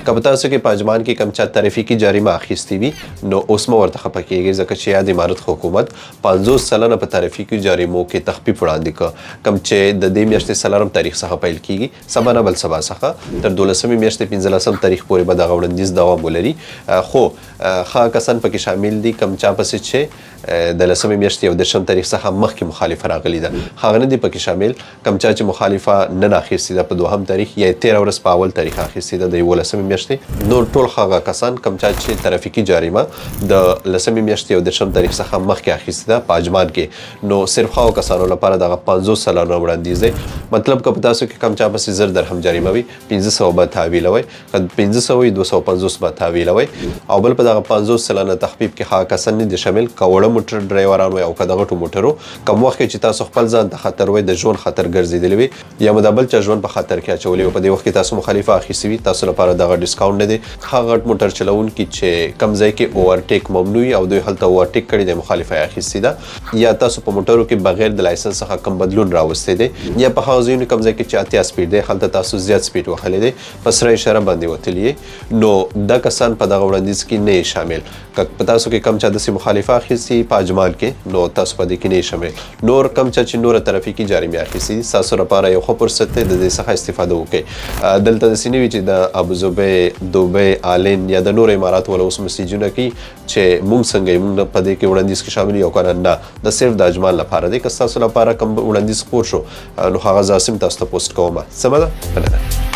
که په تاسو کې په اجمان کې کم چا ترافیکي جریمه اخیستې وي نو اوس مو ورته خفه کیږئ ځکه چې یاد امارت حکومت 50 سلنه په ترافیکي جریمو کې تخفیف وړاندې کړ کم چې د دې میاشتې څلورم تاریخ څخه پیل کیږي سبا نه بل سبا څخه تر 12مې میاشتې 15 تاریخ پورې به دغه وړاندیز دوام ولري خو ښه کسان پکې شامل دي کم چا پسې چې د 10مې میاشتې 14 تاریخ څخه مخکې مخالفه راغلې ده هغه نه دي پکې شامل کم چا چې مخالفه نن اخیستې ده په 2 تاریخ یا 13 ورځ په اول تاریخ اخیستې ده د 11مې میاشتې نور ټول هغه کسان کم چا چې ترافیکي جریمه د 10مې میاشتې 14 تاریخ څخه مخکې اخیستې ده په اجمان کې نو صرف هغو کسانو لپاره دغه 50 سلنه وړاندیز دی مطلب که په تاسو کې کم چا پسې 1000 درهم جریمه وي 1500 به تحویلوئ که 1500 وي 250 به تحویلوئ او بل په دغه 50 سلنه تخفیف کې هغه کسان نه دي شامل که وړه موټر ډرایوران وي او که د غټو موټرو کم وخت کې چې تاسو خپل ځان ته خطر وي د ژوند خطر ګرځېدلی وي یا مو د بل چا ژوند په خطر کې اچولی وي په دې وخت کې تاسو مخالفه اخیستې وي تاسو لپاره دغه ډسکاونټ نه دی هغه غټ موټر چلوونکي چې کم ځای کې اوورټیک ممنوع وي او دوی هلته اوورټیک کړي د مخالفه اخیستې ده یا تاسو په موټرو کې بغیر د لایسنس څخه کم بدلون راوستی دی یا په هغه ځایونو کم ځای کې چې اتیا سپیډ دی هلته تاسو زیات سپیډ وهلی دی په سره اشاره باندې وتلي نو دا کسان په دغه وړاندیز کې نه شامل که په تاسو کې کم چا داسې مخالفه اخیستې په اجمال کې نو تاسو په دې کې نه شامل نور کم چا چې نوره ترافیکي جریمې اخیستې تاسو لپاره یو ښه فرصت دی د دې څخه استفاده وکړئ دلته داسې نه وي چې د ابوظبي دوبۍ آلین یا د نورو اماراتو والا اوس مسیجونه کوي چې موږ څنګه یې موږ په دې کې وړاندیز کې شامل یو که نه د صرف د اجمال لپاره دی که ستاسو لپاره کوم وړاندیز خپور شو نو هغه زه هم تاسو ته پوسټ کوم سمه ده مننه